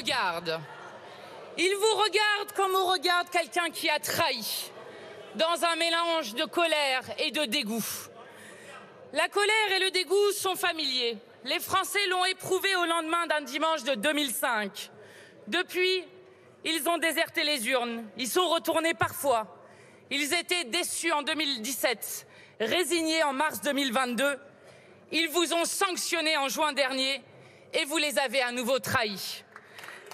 regarde. Il vous regarde comme on regarde quelqu'un qui a trahi, dans un mélange de colère et de dégoût. La colère et le dégoût sont familiers. Les Français l'ont éprouvé au lendemain d'un dimanche de 2005. Depuis, ils ont déserté les urnes. Ils sont retournés parfois. Ils étaient déçus en 2017, résignés en mars 2022. Ils vous ont sanctionnés en juin dernier et vous les avez à nouveau trahis.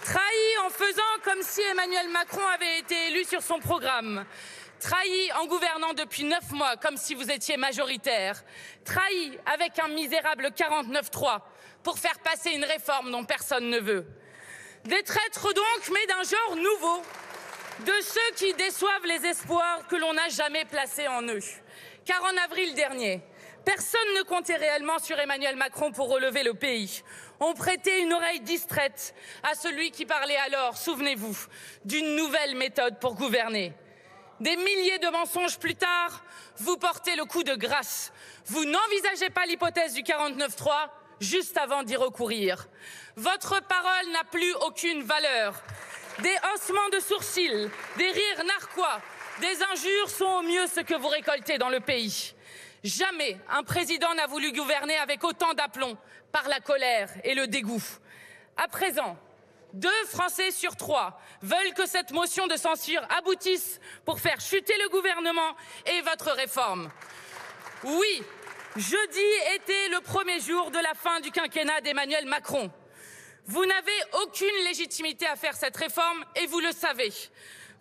Trahis en faisant comme si Emmanuel Macron avait été élu sur son programme. Trahis en gouvernant depuis 9 mois comme si vous étiez majoritaire. Trahis avec un misérable 49-3 pour faire passer une réforme dont personne ne veut. Des traîtres donc, mais d'un genre nouveau. De ceux qui déçoivent les espoirs que l'on n'a jamais placés en eux. Car en avril dernier, personne ne comptait réellement sur Emmanuel Macron pour relever le pays. On prêtait une oreille distraite à celui qui parlait alors, souvenez-vous, d'une nouvelle méthode pour gouverner. Des milliers de mensonges plus tard, vous portez le coup de grâce. Vous n'envisagez pas l'hypothèse du 49-3 juste avant d'y recourir. Votre parole n'a plus aucune valeur. Des haussements de sourcils, des rires narquois, des injures sont au mieux ce que vous récoltez dans le pays. Jamais un président n'a voulu gouverner avec autant d'aplomb par la colère et le dégoût. À présent, 2 Français sur 3 veulent que cette motion de censure aboutisse pour faire chuter le gouvernement et votre réforme. Oui, jeudi était le premier jour de la fin du quinquennat d'Emmanuel Macron. Vous n'avez aucune légitimité à faire cette réforme et vous le savez.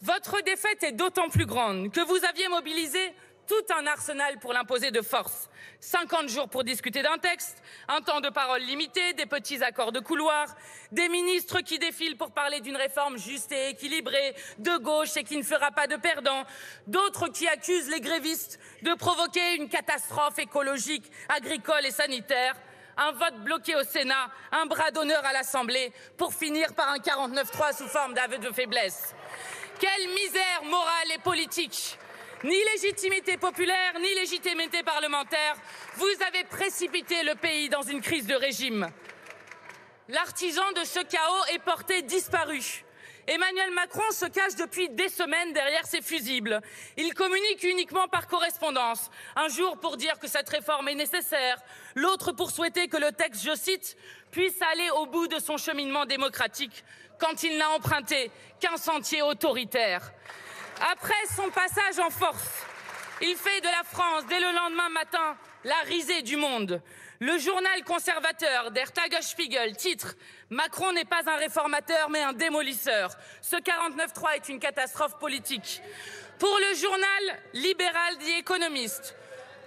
Votre défaite est d'autant plus grande que vous aviez mobilisé tout un arsenal pour l'imposer de force. 50 jours pour discuter d'un texte, un temps de parole limité, des petits accords de couloir, des ministres qui défilent pour parler d'une réforme juste et équilibrée, de gauche et qui ne fera pas de perdants, d'autres qui accusent les grévistes de provoquer une catastrophe écologique, agricole et sanitaire, un vote bloqué au Sénat, un bras d'honneur à l'Assemblée, pour finir par un 49-3 sous forme d'aveu de faiblesse. Quelle misère morale et politique! Ni légitimité populaire, ni légitimité parlementaire. Vous avez précipité le pays dans une crise de régime. L'artisan de ce chaos est porté disparu. Emmanuel Macron se cache depuis des semaines derrière ses fusibles. Il communique uniquement par correspondance. Un jour pour dire que cette réforme est nécessaire, l'autre pour souhaiter que le texte, je cite, puisse aller au bout de son cheminement démocratique quand il n'a emprunté qu'un sentier autoritaire. Après son passage en force, il fait de la France, dès le lendemain matin, la risée du monde. Le journal conservateur Der Tagesspiegel titre « Macron n'est pas un réformateur mais un démolisseur. Ce 49-3 est une catastrophe politique ». Pour le journal libéral The Economist,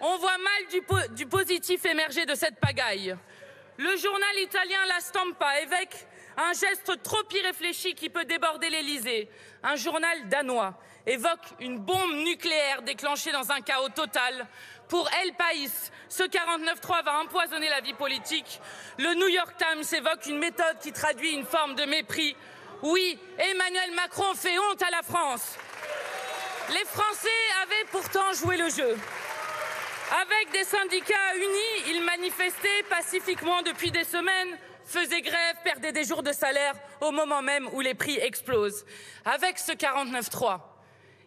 on voit mal du positif émerger de cette pagaille. Le journal italien La Stampa évoque un geste trop irréfléchi qui peut déborder l'Élysée. Un journal danois évoque une bombe nucléaire déclenchée dans un chaos total. Pour El País, ce 49-3 va empoisonner la vie politique. Le New York Times évoque une méthode qui traduit une forme de mépris. Oui, Emmanuel Macron fait honte à la France. Les Français avaient pourtant joué le jeu. Avec des syndicats unis, ils manifestaient pacifiquement depuis des semaines, faisaient grève, perdaient des jours de salaire au moment même où les prix explosent. Avec ce 49-3,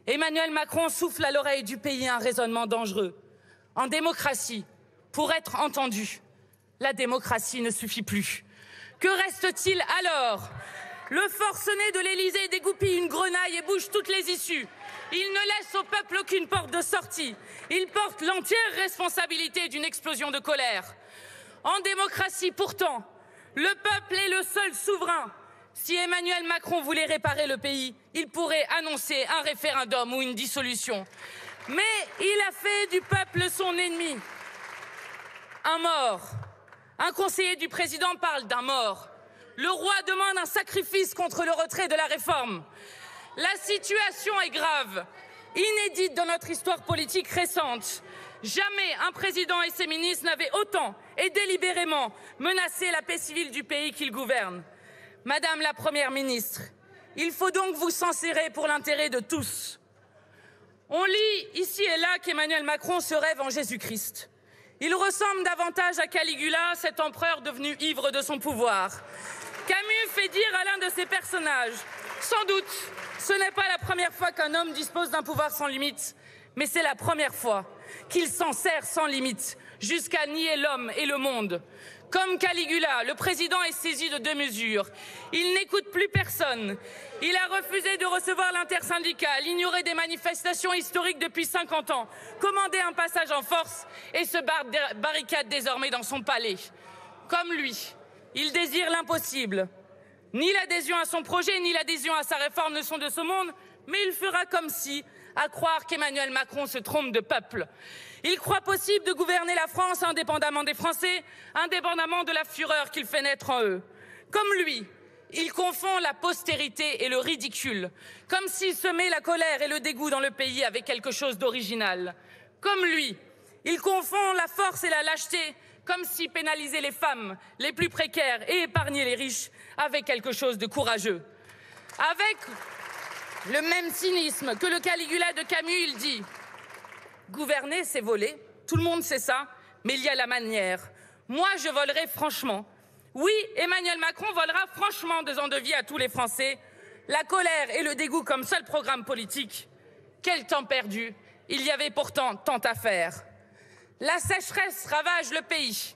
Emmanuel Macron souffle à l'oreille du pays un raisonnement dangereux. En démocratie, pour être entendu, la démocratie ne suffit plus. Que reste-t-il alors? Le forcené de l'Élysée dégoupille une grenaille et bouge toutes les issues. Il ne laisse au peuple aucune porte de sortie. Il porte l'entière responsabilité d'une explosion de colère. En démocratie, pourtant, le peuple est le seul souverain. Si Emmanuel Macron voulait réparer le pays, il pourrait annoncer un référendum ou une dissolution. Mais il a fait du peuple son ennemi. Un mort. Un conseiller du président parle d'un mort. Le roi demande un sacrifice contre le retrait de la réforme. La situation est grave, inédite dans notre histoire politique récente. Jamais un président et ses ministres n'avaient autant et délibérément menacé la paix civile du pays qu'ils gouvernent. Madame la Première ministre, il faut donc vous censurer pour l'intérêt de tous. On lit ici et là qu'Emmanuel Macron se rêve en Jésus-Christ. Il ressemble davantage à Caligula, cet empereur devenu ivre de son pouvoir. Camus fait dire à l'un de ces personnages: sans doute, ce n'est pas la première fois qu'un homme dispose d'un pouvoir sans limite, mais c'est la première fois qu'il s'en sert sans limite, jusqu'à nier l'homme et le monde. Comme Caligula, le président est saisi de 2 mesures. Il n'écoute plus personne. Il a refusé de recevoir l'intersyndicale, ignoré des manifestations historiques depuis 50 ans, commandé un passage en force et se barricade désormais dans son palais. Comme lui, il désire l'impossible. Ni l'adhésion à son projet, ni l'adhésion à sa réforme ne sont de ce monde, mais il fera comme si, à croire qu'Emmanuel Macron se trompe de peuple. Il croit possible de gouverner la France indépendamment des Français, indépendamment de la fureur qu'il fait naître en eux. Comme lui, il confond la postérité et le ridicule, comme s'il semait la colère et le dégoût dans le pays avec quelque chose d'original. Comme lui, il confond la force et la lâcheté, comme si pénaliser les femmes les plus précaires et épargner les riches avait quelque chose de courageux. Avec le même cynisme que le Caligula de Camus, il dit: gouverner, c'est voler, tout le monde sait ça, mais il y a la manière. Moi, je volerai franchement. Oui, Emmanuel Macron volera franchement 2 ans de vie à tous les Français. La colère et le dégoût comme seul programme politique. Quel temps perdu! Il y avait pourtant tant à faire. La sécheresse ravage le pays.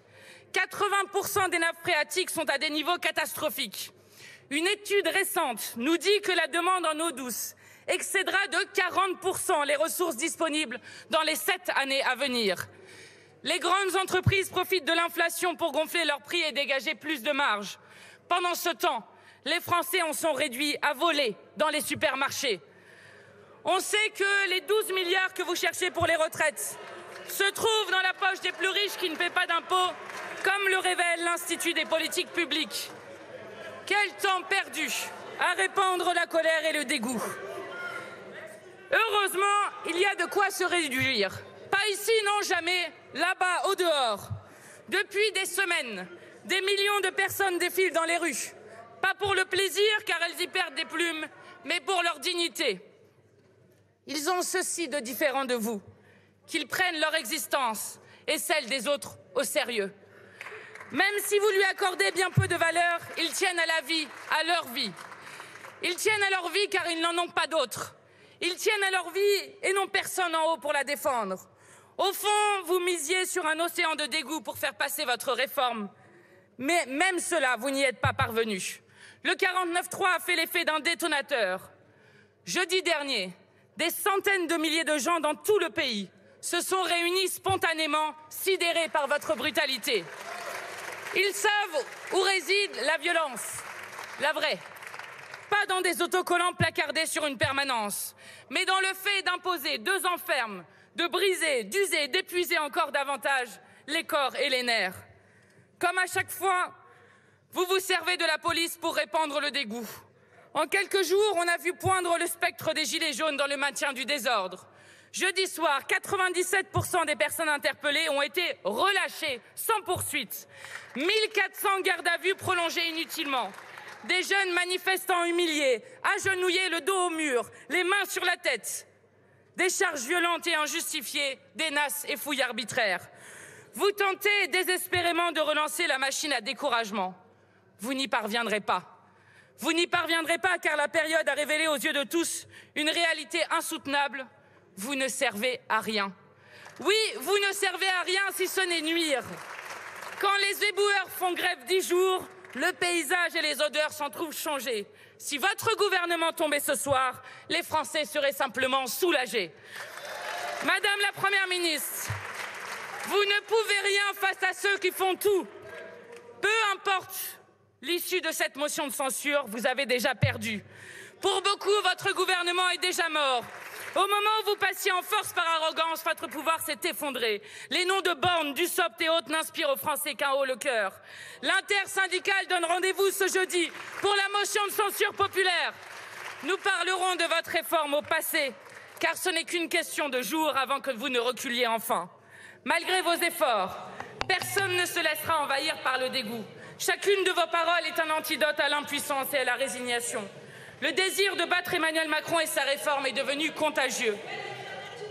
80% des nappes phréatiques sont à des niveaux catastrophiques. Une étude récente nous dit que la demande en eau douce excédera de 40% les ressources disponibles dans les 7 années à venir. Les grandes entreprises profitent de l'inflation pour gonfler leurs prix et dégager plus de marge. Pendant ce temps, les Français en sont réduits à voler dans les supermarchés. On sait que les 12 milliards que vous cherchez pour les retraites se trouvent dans la poche des plus riches qui ne paient pas d'impôts, comme le révèle l'Institut des politiques publiques. Quel temps perdu à répandre la colère et le dégoût. Heureusement, il y a de quoi se réjouir. Pas ici, non, jamais, là-bas, au dehors. Depuis des semaines, des millions de personnes défilent dans les rues. Pas pour le plaisir, car elles y perdent des plumes, mais pour leur dignité. Ils ont ceci de différent de vous, qu'ils prennent leur existence et celle des autres au sérieux. Même si vous lui accordez bien peu de valeur, ils tiennent à la vie, à leur vie. Ils tiennent à leur vie car ils n'en ont pas d'autres. Ils tiennent à leur vie et n'ont personne en haut pour la défendre. Au fond, vous misiez sur un océan de dégoût pour faire passer votre réforme. Mais même cela, vous n'y êtes pas parvenus. Le 49.3 a fait l'effet d'un détonateur. Jeudi dernier, des centaines de milliers de gens dans tout le pays se sont réunis spontanément, sidérés par votre brutalité. Ils savent où réside la violence, la vraie. Pas dans des autocollants placardés sur une permanence, mais dans le fait d'imposer 2 ans ferme, de briser, d'user, d'épuiser encore davantage les corps et les nerfs. Comme à chaque fois, vous vous servez de la police pour répandre le dégoût. En quelques jours, on a vu poindre le spectre des gilets jaunes dans le maintien du désordre. Jeudi soir, 97% des personnes interpellées ont été relâchées sans poursuite. 1400 gardes à vue prolongées inutilement. Des jeunes manifestants humiliés, agenouillés le dos au mur, les mains sur la tête. Des charges violentes et injustifiées, des nasses et fouilles arbitraires. Vous tentez désespérément de relancer la machine à découragement. Vous n'y parviendrez pas. Vous n'y parviendrez pas car la période a révélé aux yeux de tous une réalité insoutenable. Vous ne servez à rien. Oui, vous ne servez à rien si ce n'est nuire. Quand les éboueurs font grève 10 jours, le paysage et les odeurs s'en trouvent changés. Si votre gouvernement tombait ce soir, les Français seraient simplement soulagés. Madame la Première ministre, vous ne pouvez rien face à ceux qui font tout. Peu importe l'issue de cette motion de censure, vous avez déjà perdu. Pour beaucoup, votre gouvernement est déjà mort. Au moment où vous passiez en force par arrogance, votre pouvoir s'est effondré. Les noms de Borne, Dussopt et autres n'inspirent aux Français qu'un haut le cœur. L'intersyndicale donne rendez-vous ce jeudi pour la motion de censure populaire. Nous parlerons de votre réforme au passé, car ce n'est qu'une question de jours avant que vous ne reculiez enfin. Malgré vos efforts, personne ne se laissera envahir par le dégoût. Chacune de vos paroles est un antidote à l'impuissance et à la résignation. Le désir de battre Emmanuel Macron et sa réforme est devenu contagieux.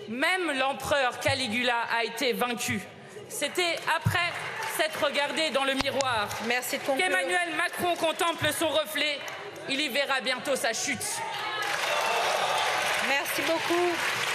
Même l'empereur Caligula a été vaincu. C'était après s'être regardé dans le miroir. Merci de conclure. Qu'Emmanuel Macron contemple son reflet, il y verra bientôt sa chute. Merci beaucoup.